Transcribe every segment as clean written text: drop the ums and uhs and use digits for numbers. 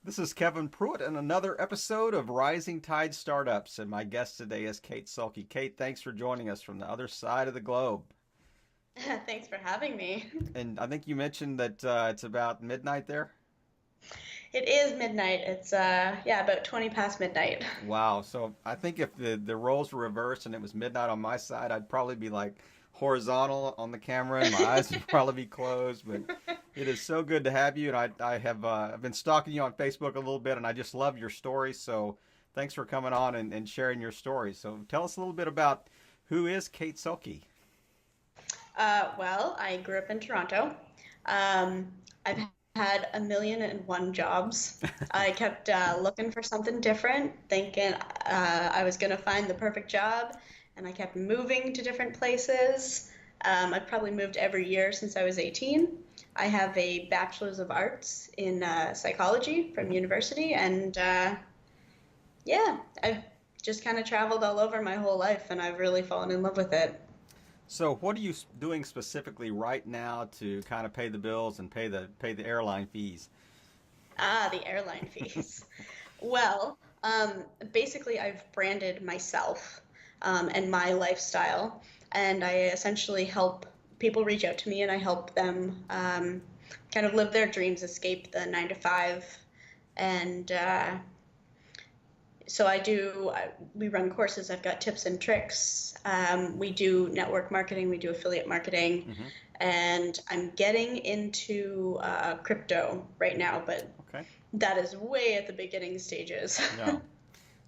This is Kevin Pruitt and another episode of Rising Tide Startups. And my guest today is Kayte Sulky. Kayte, thanks for joining us from the other side of the globe. Thanks for having me. And I think you mentioned that it's about midnight there. It is midnight. It's yeah, about 20 past midnight. Wow. So I think if the roles were reversed and it was midnight on my side, I'd probably be like horizontal on the camera and my eyes would probably be closed. But it is so good to have you. And I have I've been stalking you on Facebook a little bit and I just love your story. So thanks for coming on and sharing your story. So tell us a little bit about who is Kayte Sulky. Well, I grew up in Toronto. I've had a million and one jobs. I kept looking for something different, thinking I was gonna find the perfect job, and I kept moving to different places. I've probably moved every year since I was 18. I have a bachelor's of arts in psychology from university, and yeah, I've just kind of traveled all over my whole life, and I've really fallen in love with it. So what are you doing specifically right now to kind of pay the bills and pay the airline fees? Ah, the airline fees. Well, basically, I've branded myself and my lifestyle, and I essentially help people reach out to me, and I help them kind of live their dreams, escape the 9 to 5, and so we run courses. I've got tips and tricks. We do network marketing, we do affiliate marketing, Hmm. and I'm getting into crypto right now, but Okay. that is way at the beginning stages. Yeah.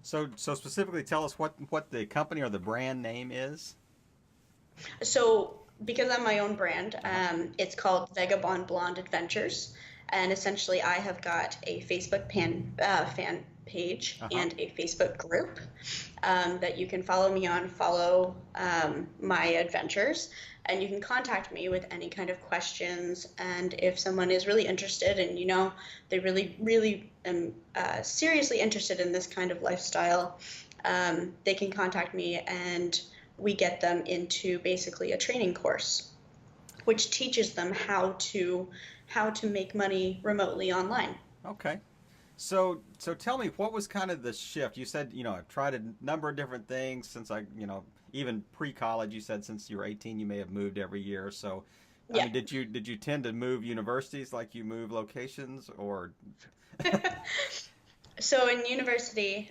So specifically, tell us what the company or the brand name is. So, because I'm my own brand, Uh huh. it's called Vagabond Blonde Adventures, and essentially, I have got a fan page Uh huh. and a Facebook group that you can follow me on, follow my adventures, and you can contact me with any kind of questions. And if someone is really interested, and they really, really seriously interested in this kind of lifestyle, they can contact me and we get them into basically a training course which teaches them how to make money remotely online. Okay. So tell me, what was kind of the shift? You said, I've tried a number of different things since even pre-college. You said since you were 18, you may have moved every year. So, I Yeah. mean, did you tend to move universities like you move locations, or? So in university,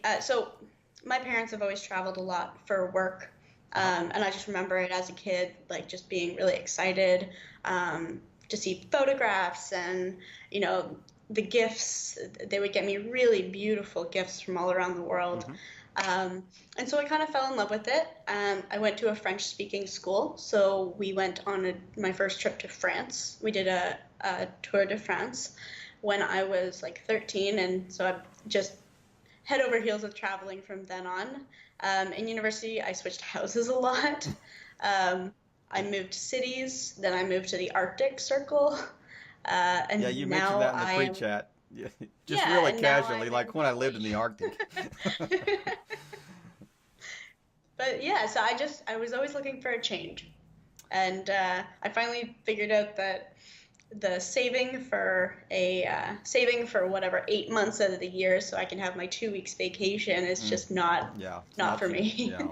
my parents have always traveled a lot for work, Uh-huh. and I just remember it as a kid, like just being really excited to see photographs and you know the gifts. They would get me really beautiful gifts from all around the world, Mm-hmm. and so I kind of fell in love with it. I went to a French-speaking school, so we went on my first trip to France. We did a tour de France when I was like 13, and so I just head over heels with traveling from then on. In university, I switched houses a lot. Um, I moved cities, then I moved to the Arctic Circle, Yeah, and you mentioned now that in the I am, pre-chat. Yeah, just yeah, really and now casually, I'm in like when I lived in Italy. the Arctic. But yeah, so I was always looking for a change, and I finally figured out that the saving for whatever 8 months out of the year so I can have my 2 weeks vacation is Mm, just not yeah, it's not not for cheap. me. Yeah.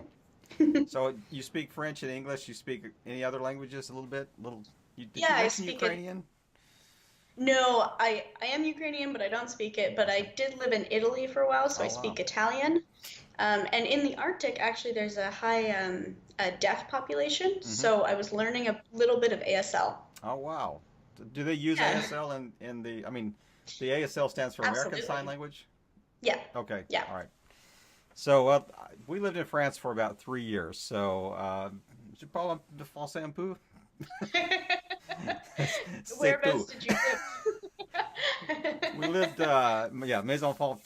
So you speak French and English. You speak any other languages a little bit? Little. Did Yeah, you I mention speak it. Ukrainian? No, I am Ukrainian, but I don't speak it. But I Okay. did live in Italy for a while, so I Oh wow. speak Italian. And in the Arctic, actually, there's a high deaf population, Mm-hmm. so I was learning a little bit of ASL. Oh wow. Do they use Yeah, ASL in the? I mean, the ASL stands for American Sign absolutely. Language. Yeah, Okay. yeah. All right. So we lived in France for about 3 years. So je parle de français un peu. C'est Whereabouts tout. did you live? We lived, yeah, mes enfants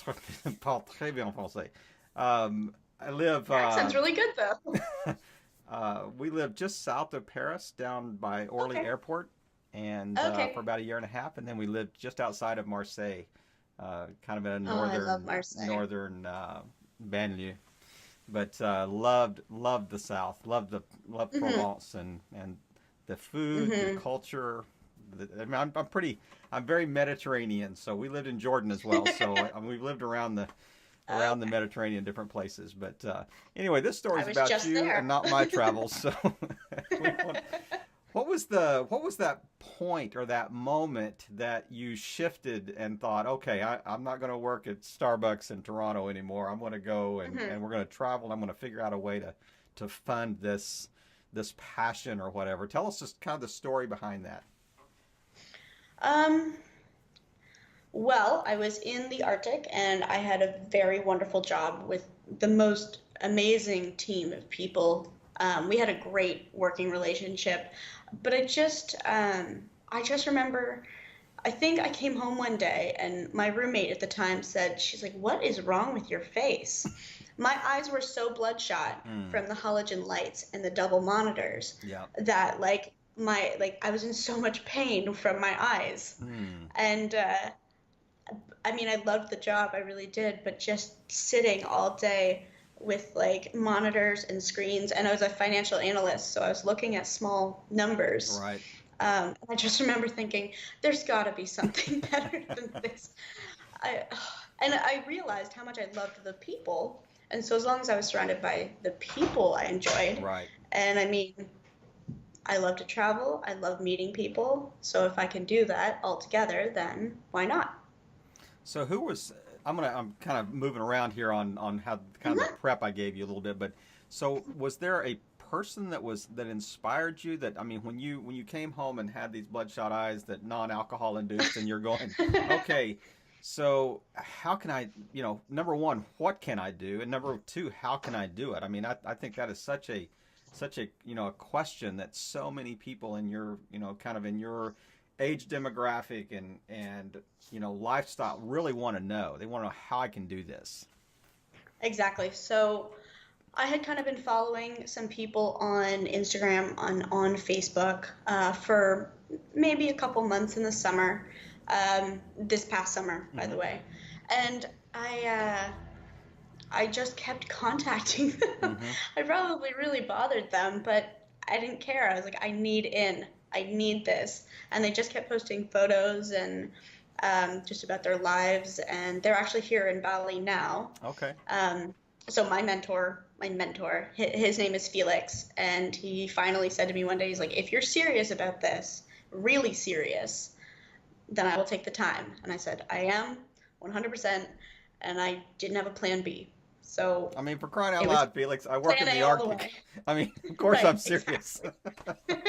parlent très bien français. I live, Your accent's really good, though. we live just south of Paris, down by Orly Okay, Airport, and for okay. about a year and a half, and then we lived just outside of Marseille, kind of in a Oh, I love northern Marseille. northern banlieue. But loved the South, loved Provence and the food, the Hmm. culture, I mean, I'm very Mediterranean. So we lived in Jordan as well. So we've lived around the Okay. Mediterranean, different places. But anyway, this I story's was about just you and there. not my travels. So we want, what was that point or that moment that you shifted and thought, okay, I'm not going to work at Starbucks in Toronto anymore. I'm going to go Mhm. and we're going to travel. And I'm going to figure out a way to fund this passion or whatever. Tell us just kind of the story behind that. Um, well, I was in the Arctic and I had a very wonderful job with the most amazing team of people. We had a great working relationship, but I just remember, I think I came home one day and my roommate at the time said, she's like, "What is wrong with your face?" My eyes were so bloodshot Hmm. from the halogen lights and the double monitors Yeah. that like I was in so much pain from my eyes. Hmm. And I mean, I loved the job, I really did, but just sitting all day with like monitors and screens, and I was a financial analyst, so I was looking at small numbers. Right. I just remember thinking, there's got to be something better than this. I, and I realized how much I loved the people, and so as long as I was surrounded by the people I enjoyed, Right. and I mean, I love to travel, I love meeting people, so if I can do that all together, then why not? So who was I'm kind of moving around here on how kind of the Mhm. prep I gave you a little bit, but so was there a person that inspired you that I mean when you came home and had these bloodshot eyes that non-alcohol induced and you're going, okay, so how can I, number one, what can I do? And number two, how can I do it? I mean, I think that is such a a question that so many people in your kind of in your age demographic and lifestyle really want to know. They want to know how I can do this. Exactly. So I had kind of been following some people on Instagram, on Facebook, for maybe a couple months in the summer, this past summer, by Mm-hmm. the way, and I just kept contacting them. Mm-hmm. I probably really bothered them, but I didn't care. I was like, I need in. I need this. And they just kept posting photos and just about their lives. And they're actually here in Bali now. Okay. Um, so my mentor, his name is Felix, and he finally said to me one day, he's like, if you're serious about this, really serious, then I will take the time. And I said, I am 100%, and I didn't have a plan B. So I mean, for crying out it was loud, Felix, I work plan in A the all the Arctic. way. I mean, of course Right, I'm serious. exactly.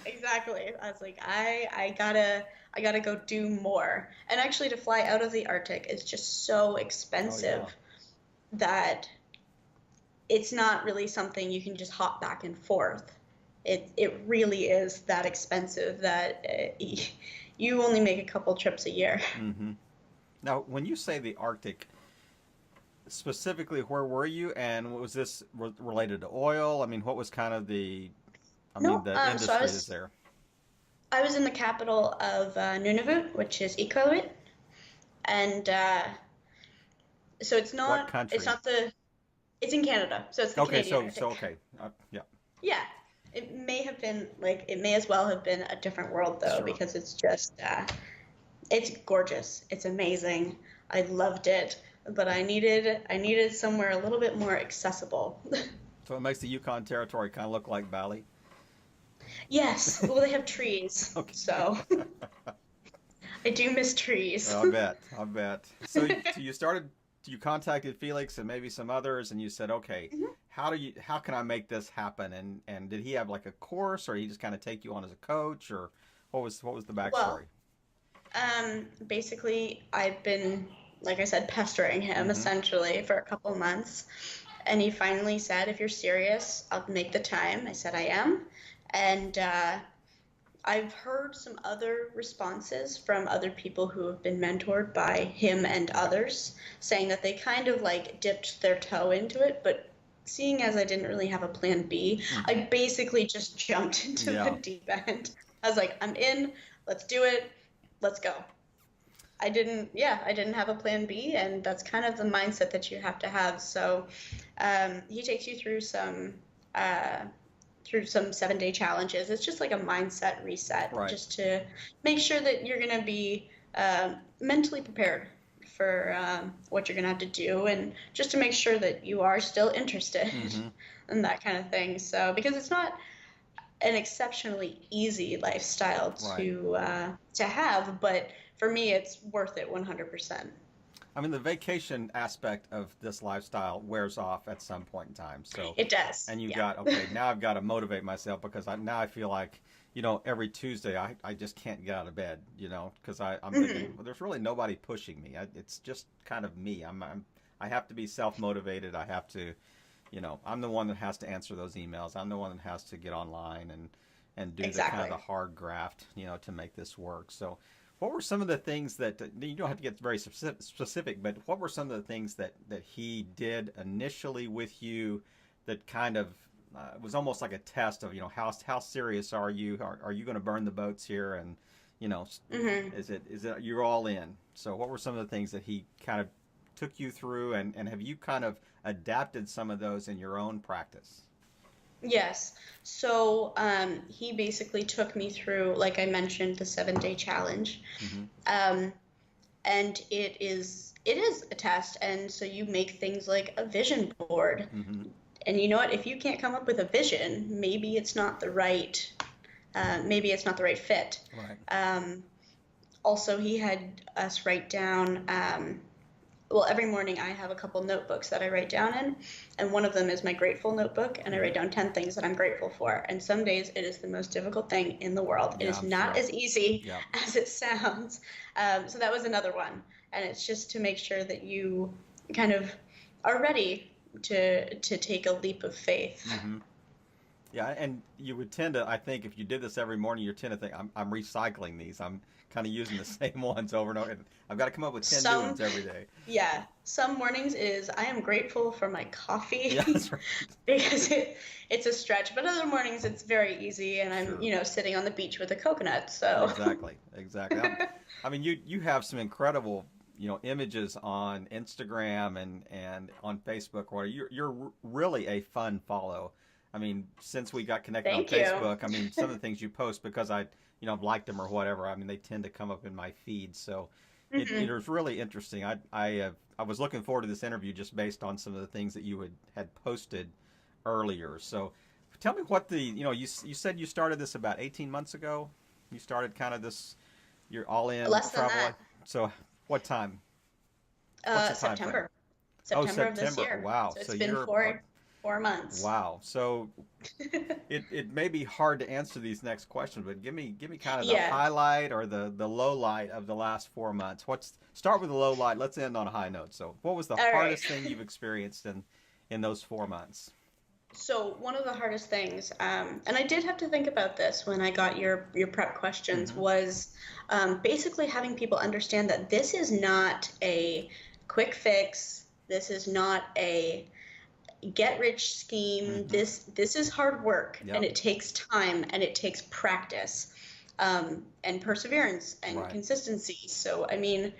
Exactly. I was like, I gotta go do more. And actually to fly out of the Arctic is just so Oh yeah. expensive that it's not really something you can just hop back and forth. It really is that expensive that you only make a couple trips a year. Mm-hmm. Now, when you say the Arctic, specifically, where were you, and was this related to oil? I mean, what was kind of No, the so I industry that's was there? I was in the capital of Nunavut, which is Iqaluit, and so What it's country? not the it's in Canada, so it's the Okay, Canadian so Arctic. okay, yeah, Yeah, it may as well have been a different world though, sure. because it's gorgeous, it's amazing, I loved it, but I needed somewhere a little bit more accessible. So it makes the Yukon Territory kind of look like Bali. Yes, well they have trees, Okay. so I do miss trees. Well, I bet. I bet. So you contacted Felix and maybe some others, and you said, okay, how can I make this happen? And did he have like a course, or he just kind of take you on as a coach, or what was the backstory? Well, basically, I've been, like I said, pestering him Mm-hmm. essentially for a couple months. And he finally said, if you're serious, I'll make the time. I said, I am. And I've heard some other responses from other people who have been mentored by him and Okay. others saying that they kind of like dipped their toe into it. But seeing as I didn't really have a plan B, Mm-hmm. I basically just jumped into the Yeah. deep end. I was like, I'm in, let's do it, let's go. I didn't have a plan B, and that's kind of the mindset that you have to have. So he takes you through some uh, through some 7-day challenges. It's just like a mindset reset, Right. just to make sure that you're going to be mentally prepared for what you're going to have to do, and just to make sure that you are still interested Mm-hmm. and that kind of thing. So, because it's not an exceptionally easy lifestyle Right. to have, but for me, it's worth it 100%. I mean, the vacation aspect of this lifestyle wears off at some point in time. So, It does, and you yeah. got, okay, now I've got to motivate myself because now I feel like, every Tuesday I just can't get out of bed, because I'm thinking, Hmm. well, there's really nobody pushing me. It's just kind of me. I have to be self motivated. I have to, I'm the one that has to answer those emails. I'm the one that has to get online and do the kind of Exactly. the hard graft, to make this work. So, what were some of the things that you don't have to get very specific, but what were some of the things that he did initially with you that kind of was almost like a test of how serious are you? Are you going to burn the boats here? And you know, Hmm. is it you're all in? So what were some of the things that he kind of took you through, and have you kind of adapted some of those in your own practice? Yes. So he basically took me through, like I mentioned, the 7-day challenge. Mm-hmm. Um, and it is a test. And so you make things like a vision board. Mm-hmm. And you know what? If you can't come up with a vision, maybe it's not the right fit. Right. Um, Also, he had us write down. Well, every morning I have a couple notebooks that I write down in, and one of them is my grateful notebook, and I Mm-hmm. write down 10 things that I'm grateful for. And some days it is the most difficult thing in the world. It Yeah, is I'm not sure. as easy Yeah. as it sounds. So that was another one, and it's just to make sure that you kind of are ready to take a leap of faith. Mm-hmm. Yeah, and you would tend to, I think, if you did this every morning, you tend to think, I'm recycling these. I'm kind of using the same ones over and over. And I've got to come up with 10 new Some ones every day. Yeah, some mornings is I am grateful for my Yeah, coffee that's right. because it's a stretch, but other mornings it's very easy and I'm, Sure. sitting on the beach with a coconut. So, Exactly. Exactly. I mean, you have some incredible, images on Instagram and on Facebook. Where you're really a fun follow. I mean, since we got connected on thank you. Facebook, I mean, some of the things you post because I've liked them or whatever. I mean, they tend to come up in my feed. So it Hmm. was really interesting. I was looking forward to this interview just based on some of the things that you had posted earlier. So tell me what you said you started this about 18 months ago. You started kind of this you're all in Less than travel that. life. So what time? What's the time frame? September. Oh, September of this September. year. Wow. So So it's been you're four months. wow. So it may be hard to answer these next questions, but give me kind of the Yeah. highlight or the low light of the last 4 months. Start with the low light. Let's end on a high note. So what was the All right. hardest thing you've experienced in those 4 months? So one of the hardest things, and I did have to think about this when I got your prep questions, Mm-hmm. was basically having people understand that this is not a quick fix. This is not a get rich scheme. Mm-hmm. This is hard work, and Yep. it takes time and it takes practice, and perseverance and Right. consistency. So I mean,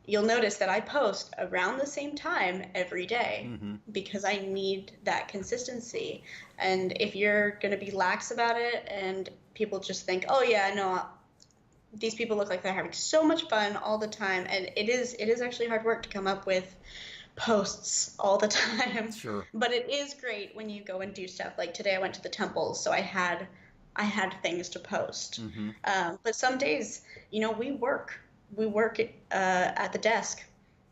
you'll notice that I post around the same time every day Mm-hmm. because I need that consistency. And if you're going to be lax about it and people just think, "Oh yeah, no, these people look like they're having so much fun all the time," and it is actually hard work to come up with posts all the time. Sure. But it is great when you go and do stuff. Like today I went to the temples, so I had things to post. Mm-hmm. But some days, we work at the desk,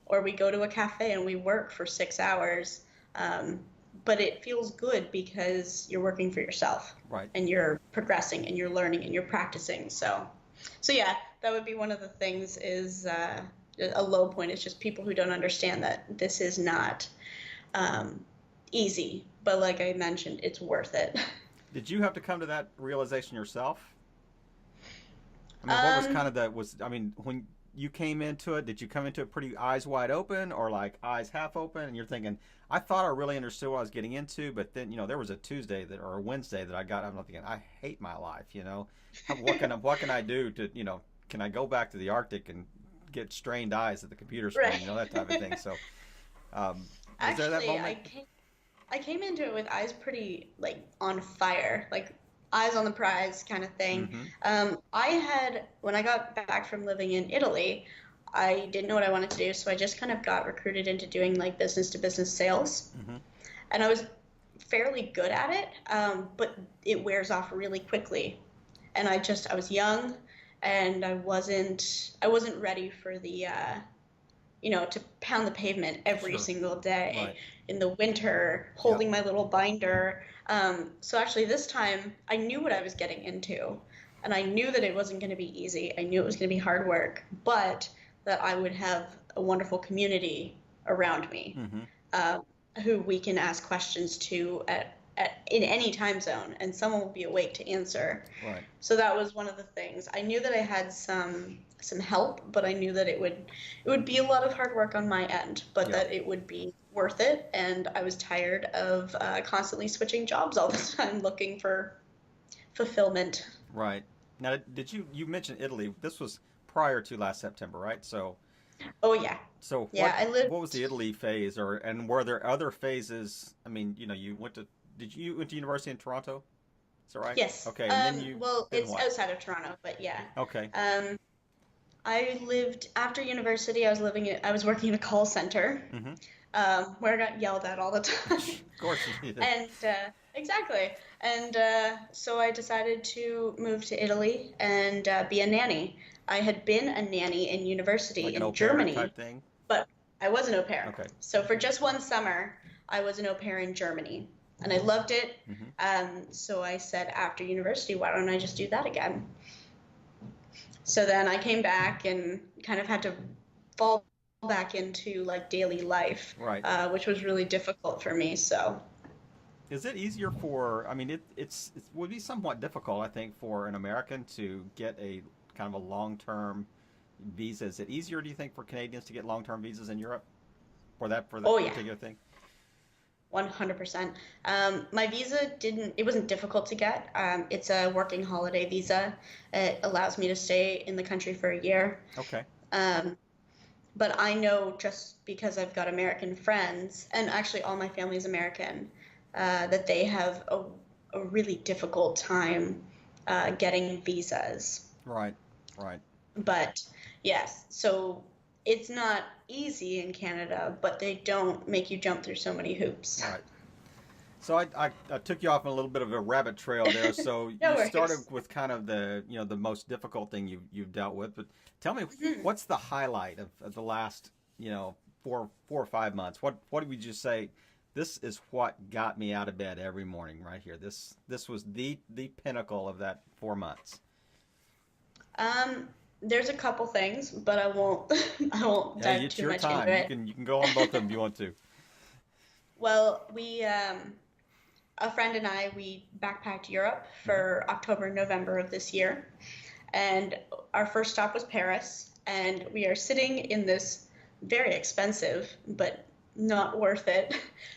or we go to a cafe and we work for 6 hours. Um, but it feels good because you're working for yourself Right. and you're progressing and you're learning and you're practicing. So yeah, that would be one of the things is a low point. It's just people who don't understand that this is not um, easy. But like I mentioned, it's worth it. Did you have to come to that realization yourself? I mean, what was Um, kind of I mean, when you came into it, did you come into it pretty eyes wide open or like eyes half open? And you're thinking, I thought I really understood what I was getting into, but then, there was a Tuesday or a Wednesday that I'm not thinking, I hate my life. What can I do can I go back to the Arctic and get strained eyes at the computer screen, right. that type of thing. So, um, was there that Actually, I moment? came I came into it with eyes pretty like on fire, like eyes on the prize kind of thing. Mm-hmm. I had when I got back from living in Italy, I didn't know what I wanted to do, so I just kind of got recruited into doing like business to business sales, Mm-hmm. and I was fairly good at it, but it wears off really quickly. And I was young, and I wasn't ready for the to pound the pavement every Sure. single day Right. in the winter, Yep. holding my little binder. So actually, this time I knew what I was getting into, and I knew that it wasn't going to be easy. I knew it was going to be hard work, but that I would have a wonderful community around me, Mm-hmm. um, who we can ask questions to in any time zone, and someone will be awake to answer. Right. So that was one of the things. I knew that I had some help, but I knew that it would be a lot of hard work on my end, but Yep. that it would be worth it. And I was tired of constantly switching jobs all the time, looking for fulfillment. Right. Now, did you mentioned Italy? This was prior to last September, right? Oh yeah, So yeah. I lived. what was the Italy phase, or and were there other phases? I mean, you went to you went to university in Toronto? Is that right? Yes. Okay, and then Well, then it's what? outside of Toronto, but yeah. Okay. Um, I lived after university. I was working in a call center, Mm-hmm. where I got yelled at all the time. Of course you did. And exactly. And so I decided to move to Italy and be a nanny. I had been a nanny in Like university an au in pair Germany, type thing. but I was an au pair. Okay. So for just one summer, I was an au pair in Germany, and I loved it. Mm-hmm. So I said after university, why don't I just do that again? So then I came back and kind of had to fall back into like daily life, Right. which was really difficult for me. So. Is it easier for? I mean, it would be somewhat difficult, I think, for an American to get a kind of a long-term visa. Is it easier, do you think, for Canadians to get long-term visas in Europe for that Oh yeah, particular thing? 100%. My visa it wasn't difficult to get. It's a working holiday visa. It allows me to stay in the country for a year. Okay. Um, but I know just because I've got American friends, and actually all my family is American, that they have a really difficult time getting visas. Right. Right. But yes, so it's not easy in Canada, but they don't make you jump through so many hoops. Right. So I took you off on a little bit of a rabbit trail there. So No you started worries. with kind of the most difficult thing you've dealt with. But tell me, Mhm. what's the highlight of the last 4 or 5 months? What would you say? This is what got me out of bed every morning right here. This was the pinnacle of that 4 months. Um, there's a couple things, but I won't I won't Yeah, dive it's too your much into time. You it. can go on both of them if you want to. Well, a friend and we backpacked Europe Hmm. for October, November of this year, and our first stop was Paris, and we are sitting in this very expensive but not worth it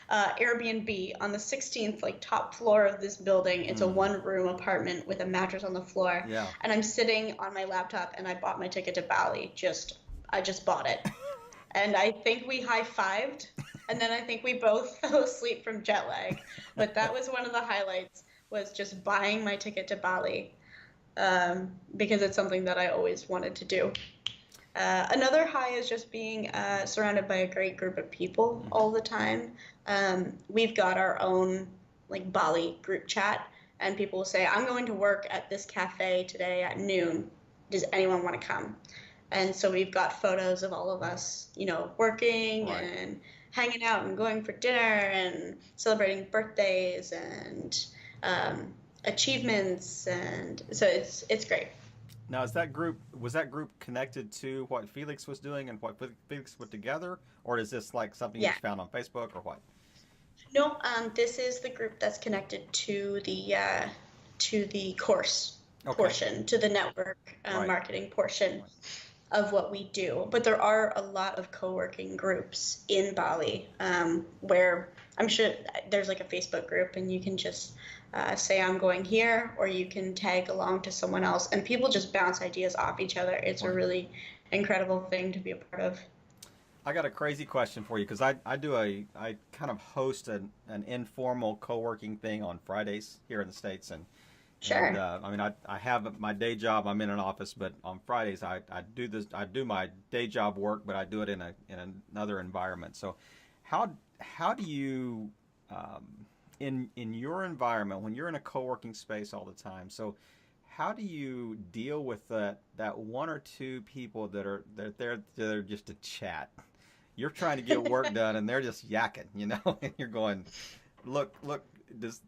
Airbnb on the 16th like top floor of this building. It's a Mm. one room apartment with a mattress on the floor, Yeah. and I'm sitting on my laptop and I bought my ticket to Bali. I just bought it, and I think we high-fived, and then I think we both fell asleep from jet lag. But that was one of the highlights, was just buying my ticket to Bali, because it's something that I always wanted to do. Another high is just being surrounded by a great group of people Hmm. all the time. We've got our own like Bali group chat, and people will say, "I'm going to work at this cafe today at noon. Does anyone want to come?" And so we've got photos of all of us, working Right. and hanging out and going for dinner and celebrating birthdays and um, achievements, and so it's great. Now, was that group connected to what Felix was doing and what Felix put together, or is this like something you Yeah. just found on Facebook or what? No, this is the group that's connected to the course Okay. portion, to the network Right. marketing portion Right. of what we do. But there are a lot of co-working groups in Bali, where I'm sure there's like a Facebook group, and you can just say I'm going here, or you can tag along to someone else, and people just bounce ideas off each other. It's a Right. really incredible thing to be a part of. I got a crazy question for you because I kind of host an informal co-working thing on Fridays here in the States, and Sure. I mean I have my day job. I'm in an office, but on Fridays I do my day job work, but I do it in another environment. So how do you um, in your environment when you're in a co-working space all the time? So how do you deal with that one or two people that are just to chat? You're trying to get work done and they're just yakking, and you're going, look,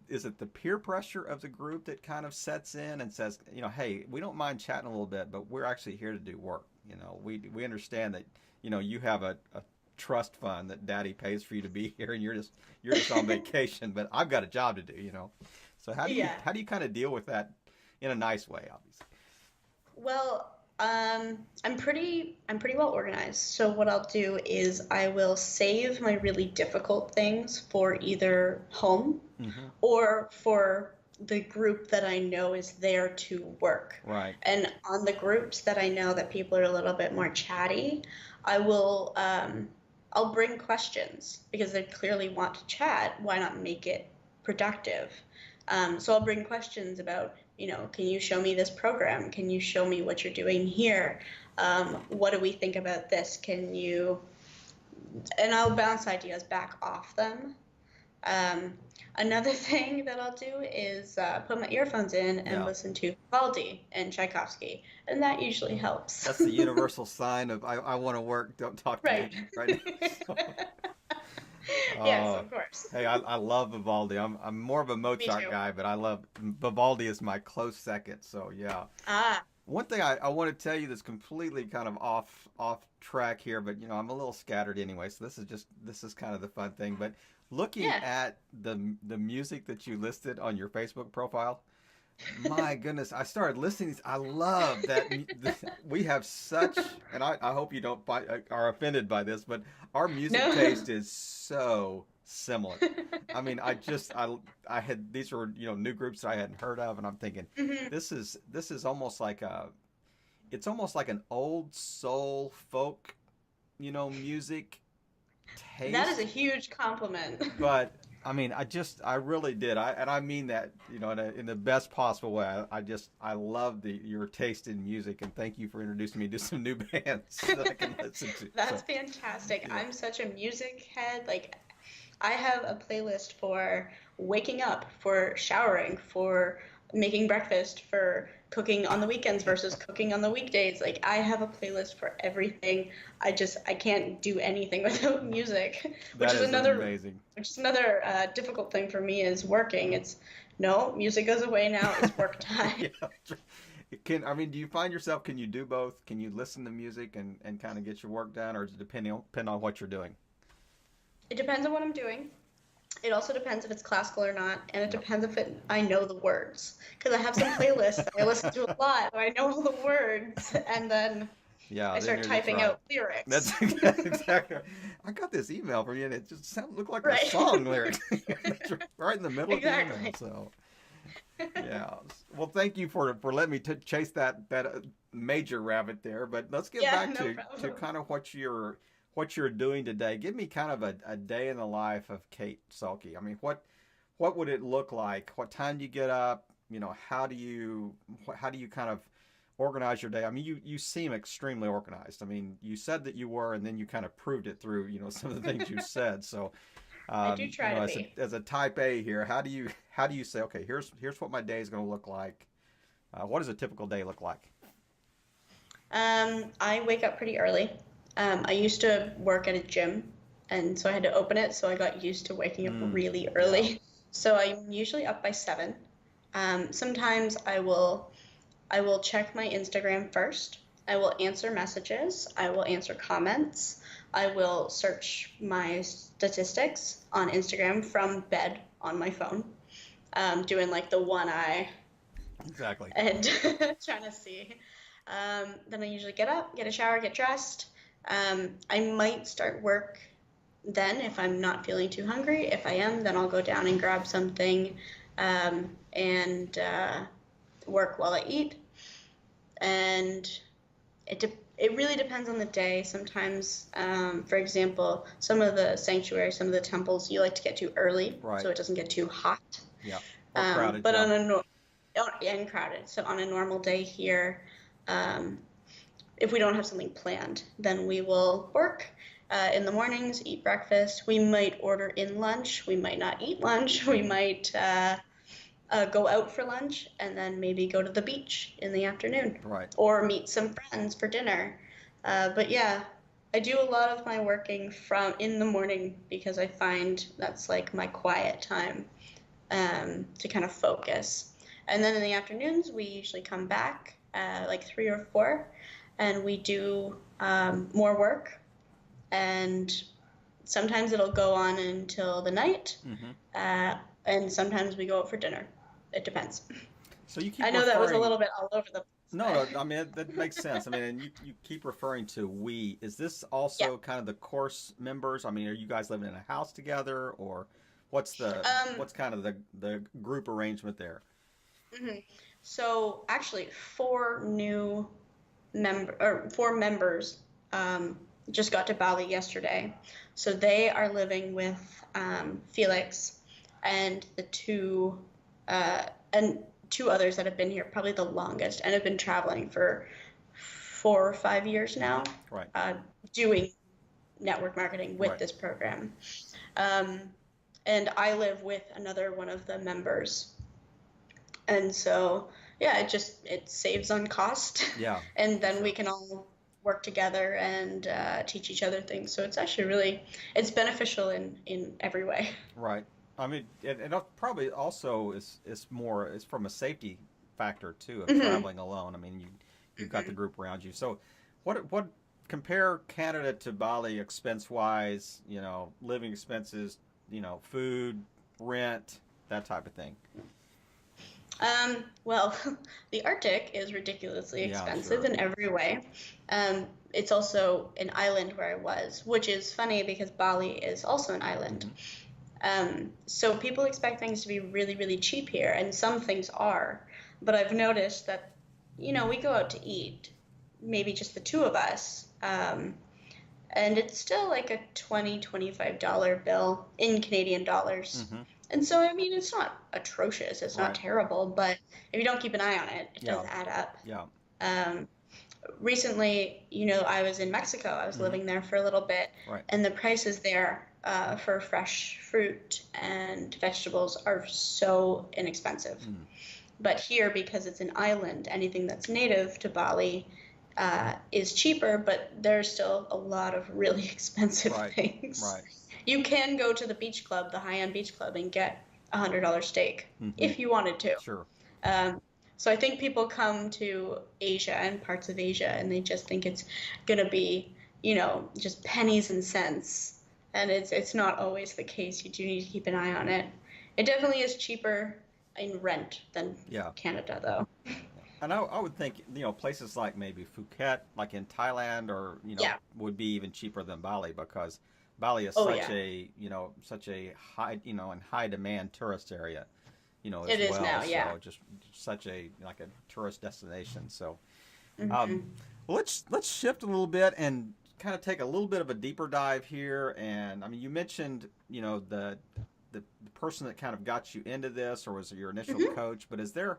is it the peer pressure of the group that kind of sets in and says, hey, we don't mind chatting a little bit, but we're actually here to do work. We understand that, you have a trust fund that daddy pays for you to be here and you're just on vacation, but I've got a job to do. So Yeah. how do you kind of deal with that in a nice way, obviously? Well, I'm pretty well organized. So what I'll do is I will save my really difficult things for either home Hmm. or for the group that I know is there to work. Right. And on the groups that I know that people are a little bit more chatty, I will I'll bring questions because they clearly want to chat. Why not make it productive? So I'll bring questions about, can you show me this program? Can you show me what you're doing here? What do we think about this? And I'll bounce ideas back off them. Um, Another thing that I'll do is put my earphones in and Yeah. listen to Vivaldi and Tchaikovsky, and that usually helps. That's the universal sign of I want to work, don't talk to me Right. right now. Yes, uh, of course. hey, I love Vivaldi. I'm more of a Me Mozart too. guy, but I love Vivaldi is my close second. So yeah. Ah, One thing I want to tell you that's completely kind of off track here, but I'm a little scattered anyway, so this is kind of the fun thing. But looking yeah. at the music that you listed on your Facebook profile, my goodness, I started listening. I love that we have such, and I hope you don't are offended by this, but our music No. taste is so similar. I mean, I had these were new groups that I hadn't heard of, and I'm thinking hmm this is almost like it's almost like an old soul folk music That is a taste, huge compliment. but I mean, I really did. I mean that, in the best possible way. I love your taste in music, and thank you for introducing me to some new bands that I can listen to. That's So, fantastic. yeah, I'm such a music head. Like, I have a playlist for waking up, for showering, for making breakfast, for cooking on the weekends versus cooking on the weekdays. Like, I have a playlist for everything. I can't do anything without music, which that is is another amazing. difficult thing for me is working. It's no, music goes away now. It's work time. Yeah. I mean, do you find yourself, can you do both? Can you listen to music and kind of get your work done, or does it depend on what you're doing? It depends on what I'm doing. It also depends if it's classical or not, and it Yep. depends if I know the words. Because I have some playlists that I listen to a lot, and I know all the words, and then Yeah, I then start you're just typing right. out lyrics. That's exactly. I got this email from you, and it just looked like a Right. song lyric. That's right in the middle of the email. Exactly. So yeah. Well, thank you for letting me chase that major rabbit there. But let's get Yeah, back no to problem. kind of what you're doing today. Give me kind of a day in the life of Kayte Sulky. I mean, what would it look like? What time do you get up? How do you kind of organize your day? I mean, you seem extremely organized. I mean, you said that you were, and then you kind of proved it through some of the things you said. So, I do try to as a be. type A here, how do you say, okay, here's what my day is going to look like? What does a typical day look like? I wake up pretty early. I used to work at a gym, and so I had to open it, so I got used to waking up Mm, really yeah, early. So I'm usually up by 7. Sometimes I will check my Instagram first. I will answer messages. I will answer comments. I will search my statistics on Instagram from bed on my phone, doing like the one eye exactly. and trying to see. Then I usually get up, get a shower, get dressed. I might start work then if I'm not feeling too hungry. If I am, then I'll go down and grab something and work while I eat. And it de- It really depends on the day. Sometimes, for example, some of the sanctuaries, some of the temples, you like to get to early Right. so it doesn't get too hot. Yeah. Or crowded. But Yeah. on and crowded. So on a normal day here, um, if we don't have something planned, then we will work in the mornings, eat breakfast. We might order in lunch. We might not eat lunch. We might go out for lunch and then maybe go to the beach in the afternoon Right. or meet some friends for dinner. But yeah, I do a lot of my working from in the morning because I find that's like my quiet time to kind of focus. And then in the afternoons, we usually come back like 3 or 4, and we do more work. And sometimes it'll go on until the night, Hmm. and sometimes we go out for dinner. It depends. So you I keep know that was a referring. little bit all over the No, place, no. I mean, that makes sense. I mean, and you keep referring to we. Is this yeah. also kind of the course members? I mean, are you guys living in a house together, or Um, what's kind of the group arrangement there? mhm. So actually, 4 members um, just got to Bali yesterday. So they are living with Felix and the and two others that have been here probably the longest and have been traveling for 4 or 5 years Hmm. now, Right. uh, doing network marketing with Right. this program. Um, and I live with another one of the members. And so, yeah, it saves on cost, Yeah. and For then we sure. can all work together and teach each other things. So it's actually really it's beneficial in every way. Right. I mean, it probably also is more is from a safety factor too of Hmm. traveling alone. I mean, you've got the Hmm. group around you. So, what compare Canada to Bali expense wise? You know, living expenses. You know, food, rent, that type of thing. Well, the Arctic is ridiculously Yeah, expensive sure. in every way. It's also an island where I was, which is funny because Bali is also an island. Hmm. So people expect things to be really, really cheap here, and some things are. But I've noticed that, we go out to eat, maybe just the two of us, and it's still like a $20-$25 bill in Canadian dollars. Hmm. And so, I mean, it's not atrocious, it's not Right. terrible, but if you don't keep an eye on it, it does Yeah. add up. Yeah. Um, Recently, I was in Mexico. I was Hmm. living there for a little bit, Right. and the prices there for fresh fruit and vegetables are so inexpensive. Mm. But here, because it's an island, anything that's native to Bali is cheaper, but there's still a lot of really expensive Right. things. Right. You can go to the beach club, the high-end beach club, and get $100 steak Hmm. if you wanted to. Sure. Um, so I think people come to Asia and parts of Asia and they just think it's gonna be, just pennies and cents. And it's not always the case. You do need to keep an eye on it. It definitely is cheaper in rent than Yeah. Canada, though. And I would think, places like maybe Phuket, like in Thailand, or, Yeah. would be even cheaper than Bali because Bali is Oh such yeah. a, such a high, and high demand tourist area, as It is well. now, yeah. So just such a, like a tourist destination. So, um, Hmm. let's shift a little bit and kind of take a little bit of a deeper dive here. And I mean, you mentioned, the person that kind of got you into this, or was your initial Hmm. coach? But is there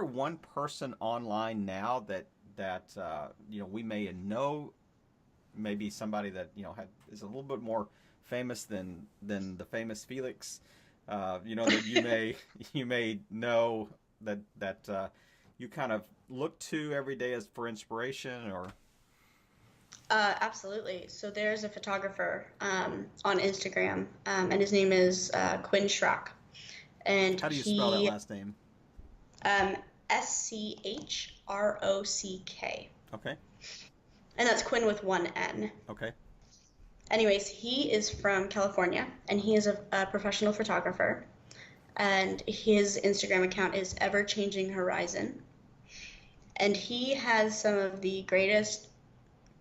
one person online now that we may know, maybe somebody that is a little bit more famous than the famous Felix, that you may know that you kind of look to every day as for inspiration, or Absolutely. So there's a photographer on Instagram, and his name is Quinn Schrock, and how do you spell that he last name? um, Schrock, Okay. and that's Quinn with one N. Okay. Anyways, he is from California, and he is a professional photographer, and his Instagram account is Ever Changing Horizon, and he has some of the greatest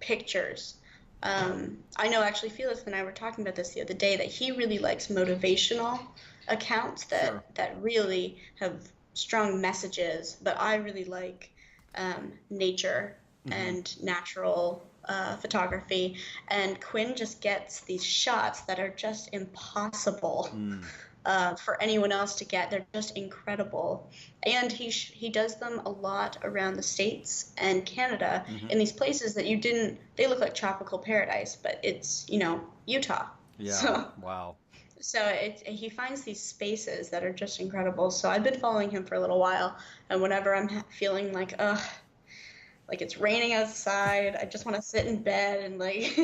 pictures. I know actually Felix and I were talking about this the other day that he really likes motivational accounts Sure. that really have strong messages, but I really like nature Mm-hmm. and natural photography. And Quinn just gets these shots that are just impossible Mm. for anyone else to get. They're just incredible. And he does them a lot around the States and Canada Mm-hmm. in these places that they look like tropical paradise, but it's, Utah. Yeah. So Wow. he finds these spaces that are just incredible. So I've been following him for a little while, and whenever I'm feeling like, ugh, like it's raining outside, I just want to sit in bed and like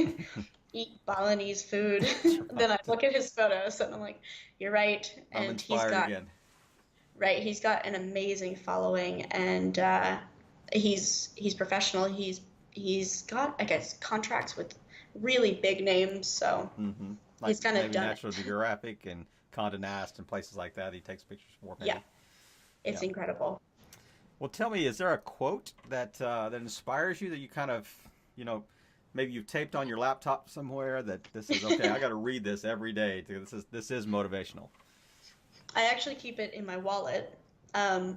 eat Balinese food. That's Then I right. look at his photos and I'm like, you're right. I'm And inspired again. he's got an amazing following, and he's professional. He's got, I guess, contracts with really big names, so Mm-hmm. Like he's kind of maybe done it. National Geographic and Condé Nast and places like that. He takes pictures for Yeah, maybe. it's Yeah. incredible. Well, tell me, is there a quote that inspires you that you kind of, you know, maybe you've taped on your laptop somewhere that this is okay? I got to read this every day. This is motivational. I actually keep it in my wallet, and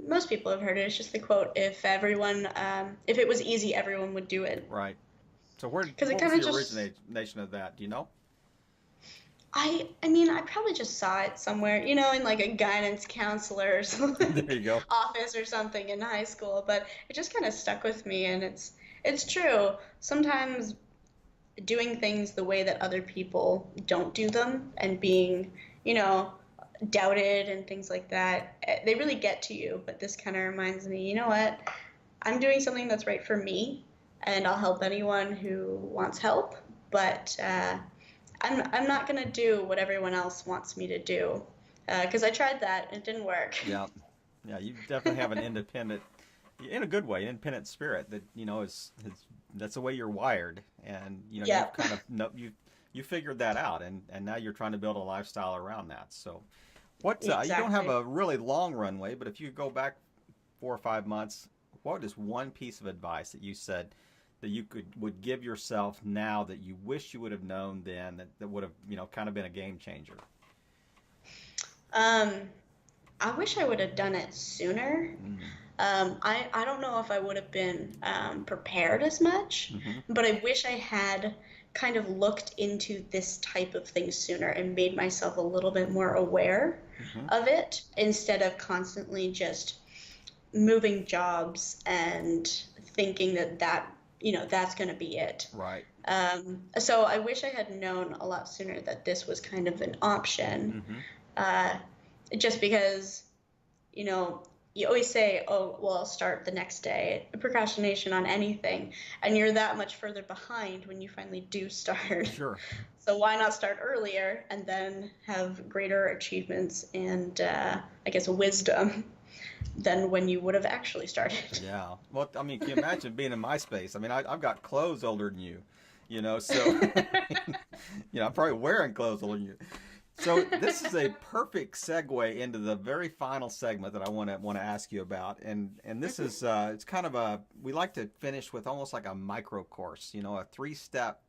most people have heard it. It's just the quote: if it was easy, everyone would do it." Right. So where Because it what was kind of the just, origination of that? Do you know? I mean, I probably just saw it somewhere, in like a guidance counselor's There you like go. office or something in high school, but it just kind of stuck with me, and it's true. Sometimes doing things the way that other people don't do them and being, you know, doubted and things like that, they really get to you. But this kind of reminds me, you know what? I'm doing something that's right for me, and I'll help anyone who wants help. But I'm not gonna do what everyone else wants me to do, because I tried that and it didn't work. Yeah. Yeah. You definitely have an independent, in a good way, an independent spirit that is that's the way you're wired, and Yeah, you've kind of you figured that out, and now you're trying to build a lifestyle around that. So what you don't have exactly. a really long runway, but if you go back 4 or 5 months, what is one piece of advice that you said that you would give yourself now that you wish you would have known then that would have kind of been a game changer? Um, I wish I would have done it sooner. Mm. I don't know if I would have been prepared as much, Mm-hmm. but I wish I had kind of looked into this type of thing sooner and made myself a little bit more aware Mm-hmm. of it instead of constantly just moving jobs and thinking that's going to be it. Right. So I wish I had known a lot sooner that this was kind of an option, Mm-hmm. uh, just because, you know, you always say, oh, well, I'll start the next day. Procrastination on anything. And you're that much further behind when you finally do start. Sure. So why not start earlier and then have greater achievements and, I guess, wisdom than when you would have actually started? Yeah. Well, I mean, can you imagine being in my space? I mean, I've got clothes older than so I'm probably wearing clothes older than you. So this is a perfect segue into the very final segment that I want to ask you about, and this is it's kind of we like to finish with almost like a micro course, a 3-step,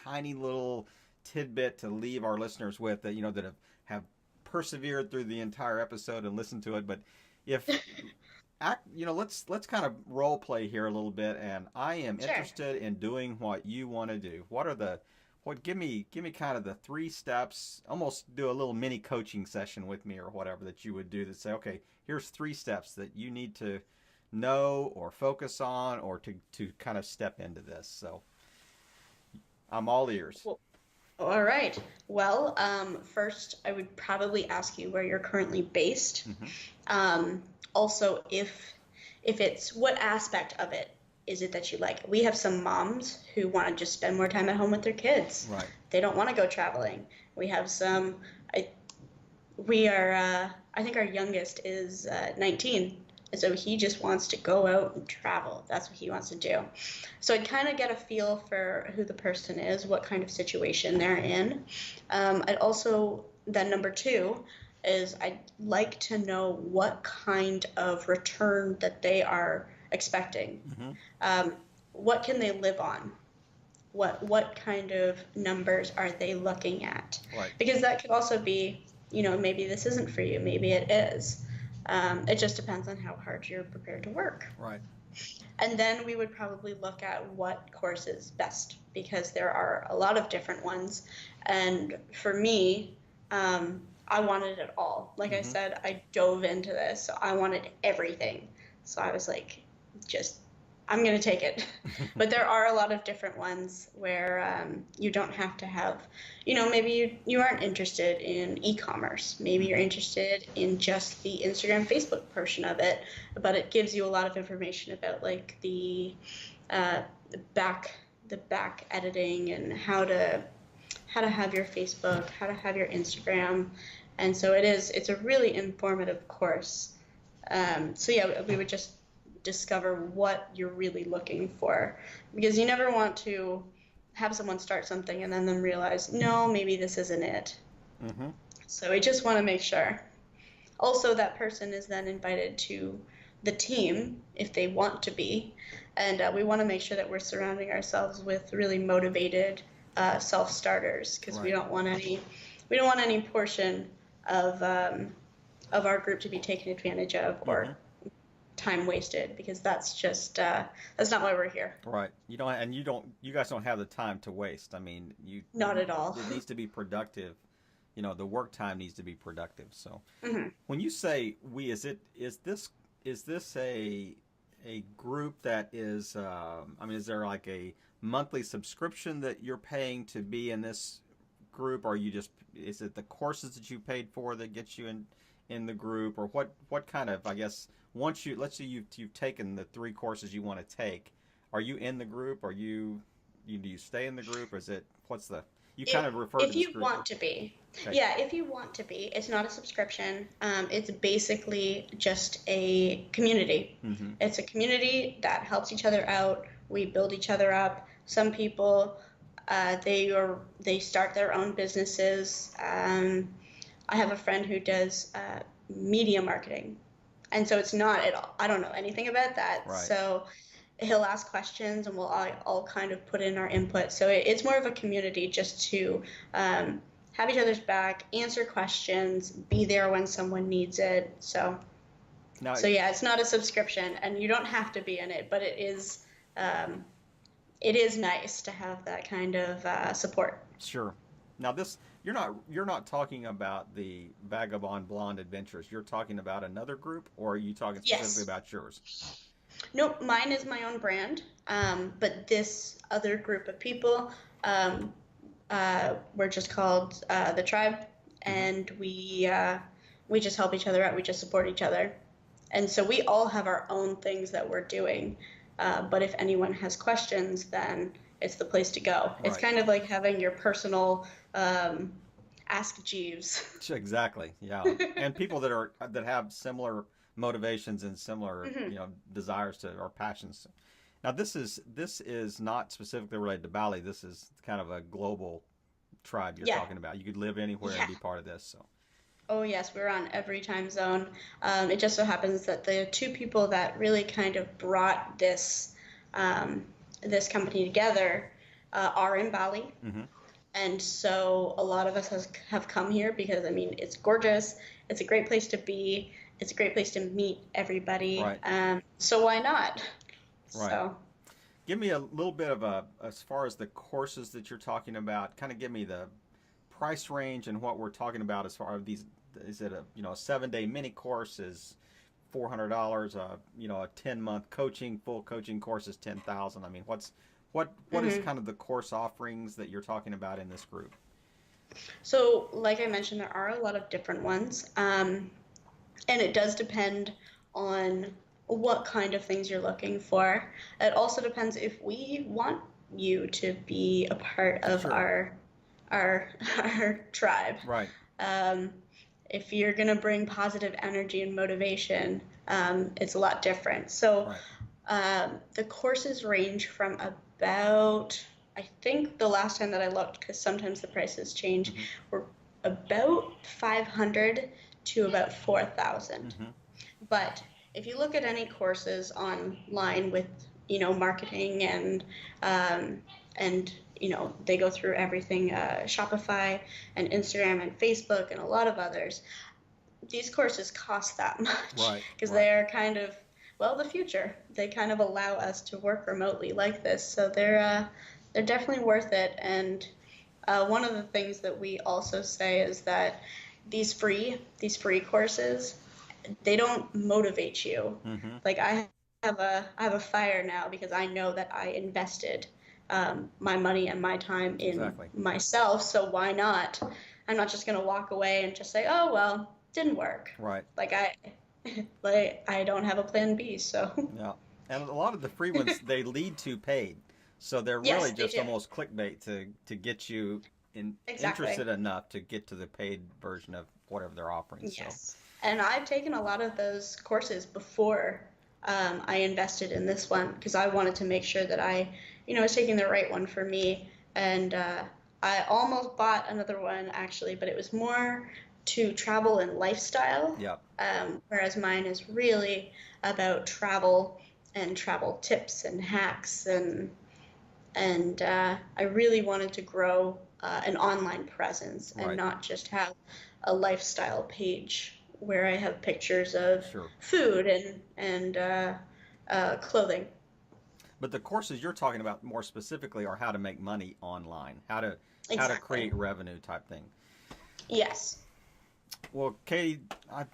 tiny little tidbit to leave our listeners with that have persevered through the entire episode and listened to it. But if let's kind of role play here a little bit, and I am Sure. interested in doing what you want to do. Give me kind of the 3 steps, almost do a little mini coaching session with me or whatever that you would do to say, okay, here's 3 steps that you need to know or focus on or to kind of step into this. So I'm all ears. Well, all right. Well, first, I would probably ask you where you're currently based. Hmm. Also, if it's what aspect of it is it that you like? We have some moms who want to just spend more time at home with their kids. Right. They don't want to go traveling. We have some. I think our youngest is 19, and so he just wants to go out and travel. That's what he wants to do. So I'd kind of get a feel for who the person is, what kind of situation they're in. I'd also, then number 2 is I'd like to know what kind of return that they are expecting. Hmm. What can they live on? What kind of numbers are they looking at? Right. Because that could also be, maybe this isn't for you, maybe it is. It just depends on how hard you're prepared to work. Right. And then we would probably look at what course is best because there are a lot of different ones. And for me, I wanted it all. Like I Mm-hmm. said, I dove into this, so I wanted everything. So I was like, just, I'm going to take it. But there are a lot of different ones where you don't have to have, maybe you aren't interested in e-commerce. Maybe you're Mm-hmm. interested in just the Instagram, Facebook portion of it, but it gives you a lot of information about like uh, the back editing and how to have your Facebook, how to have your Instagram. And so it's a really informative course. So yeah, we would just discover what you're really looking for because you never want to have someone start something and then them realize, no, maybe this isn't it. Mm-hmm. So we just want to make sure. Also, that person is then invited to the team if they want to be. And we want to make sure that we're surrounding ourselves with really motivated self-starters because Right. we don't want any portion of our group to be taken advantage of Mm-hmm. or time wasted because that's not why we're here. Right. You guys don't have the time to waste. I mean, Not at all. it needs to be productive. The work time needs to be productive. So Hmm. when you say we, is this a group that is, I mean, is there like a monthly subscription that you're paying to be in this group, or is it the courses that you paid for that gets you in the group, or what kind of, I guess, once let's say you've taken the three courses you want to take, are you in the group? Do you stay in the group? Or is it, what's the, you If kind of refer to if this you group. want to be, Okay. yeah, if you want to be, it's not a subscription. It's basically just a community. Mm-hmm. It's a community that helps each other out. We build each other up. Some people, they start their own businesses. I have a friend who does media marketing, and so it's not at all. I don't know anything about that, Right. so he'll ask questions and we'll all kind of put in our input. So it's more of a community just to have each other's back, answer questions, be there when someone needs it. Now, So yeah, it's not a subscription, and you don't have to be in it, but um, it is nice to have that kind of support. sure. Now this, you're not talking about the Vagabond Blonde Adventures. You're talking about another group, or are you talking specifically Yes. about yours? Nope, mine is my own brand, but this other group of people, um, we're just called the tribe, Mm-hmm. and we just help each other out. We just support each other, and so we all have our own things that we're doing. But if anyone has questions, then it's the place to go. It's Right. kind of like having your personal Ask Jeeves. Exactly. Yeah. And people that have similar motivations and similar, Hmm. desires to or passions. Now this is not specifically related to Bali. This is kind of a global tribe you're Yeah, talking about. You could live anywhere and yeah. be part of this. So. Oh yes, we're on every time zone. It just so happens that the two people that really kind of brought um, this company together are in Bali, Mm-hmm. and so a lot of us have come here because I mean it's gorgeous. It's a great place to be. It's a great place to meet everybody. Right. So why not? Right. So Give me a little bit of as far as the courses that you're talking about. Kind of give me the price range and what we're talking about as far as these. Is it a 7-day mini course is $400? A 10-month full coaching course is 10,000. I mean, what is mhm. kind of the course offerings that you're talking about in this group? So like I mentioned, there are a lot of different ones. And it does depend on what kind of things you're looking for. It also depends if we want you to be a part of Sure. our our tribe. Right. Um, if you're gonna bring positive energy and motivation, it's a lot different. So Right. the courses range from about, I think the last time that I looked, because sometimes the prices change, Mm-hmm. were about 500 to about 4,000. Mm-hmm. But if you look at any courses online with, marketing um, and they go through everything, Shopify and Instagram and Facebook and a lot of others, these courses cost that much Right. because Right. they're kind of well, the future. They kind of allow us to work remotely like this, so they're definitely worth it. And one of the things that we also say is that these free courses, they don't motivate you. Mm-hmm. Like I have a fire now because I know that I invested my money and my time in Exactly. myself. So why not? I'm not just gonna walk away and just say, oh well, didn't work. Right. Like I like I don't have a plan B. So Yeah. And a lot of the free ones, they lead to paid. So they're really yes, they just do. almost clickbait to get you Exactly. interested enough to get to the paid version of whatever they're offering. So, Yes. And I've taken a lot of those courses before I invested in this one because I wanted to make sure that I was taking the right one for me. And I almost bought another one actually, but it was more to travel and lifestyle, yeah. whereas mine is really about travel and travel tips and hacks and I really wanted to grow an online presence and Right. not just have a lifestyle page where I have pictures of Sure. food and clothing. But the courses you're talking about more specifically are how to make money online, how to Exactly. create revenue type thing. Yes. Well, Kate, I'm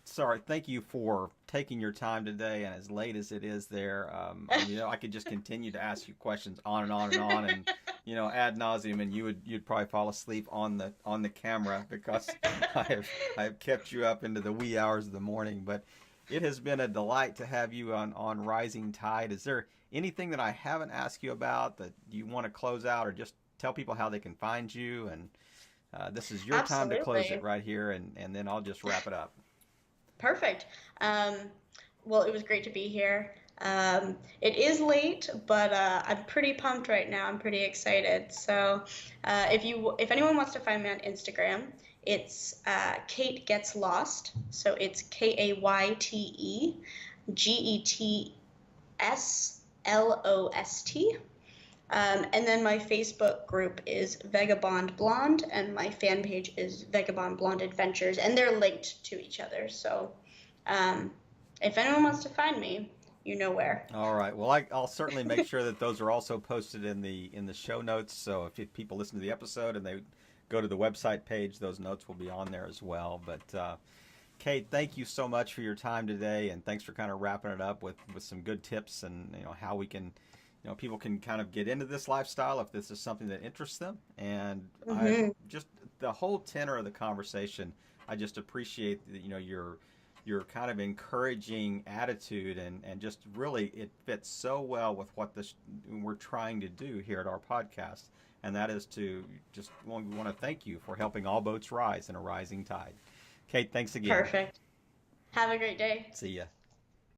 sorry. Thank you for taking your time today, and as late as it is there, I could just continue to ask you questions on and on and on, and ad nauseum, and you'd probably fall asleep on the camera because I have kept you up into the wee hours of the morning. But it has been a delight to have you on Rising Tide. Is there anything that I haven't asked you about that you want to close out, or just tell people how they can find you and this is your time to close it Absolutely. right here, and then I'll just wrap it up. Perfect. Um, well, it was great to be here. It is late, but I'm pretty pumped right now. I'm pretty excited. So, if anyone wants to find me on Instagram, it's Kate Gets Lost. So it's KayteGetsLost. And then my Facebook group is Vagabond Blonde, and my fan page is Vagabond Blonde Adventures, and they're linked to each other. So, um, if anyone wants to find me, you know where. All right. Well, I'll certainly make sure that those are also posted in the show notes. So if people listen to the episode and they go to the website page, those notes will be on there as well. But Kate, thank you so much for your time today, and thanks for kind of wrapping it up with some good tips and how we can people can kind of get into this lifestyle if this is something that interests them. And I Hmm. just the whole tenor of the conversation, I just appreciate your kind of encouraging attitude and just really it fits so well with what this we're trying to do here at our podcast, and that is to just we want to thank you for helping all boats rise in a rising tide. Kate, thanks again. Perfect. Have a great day. See ya.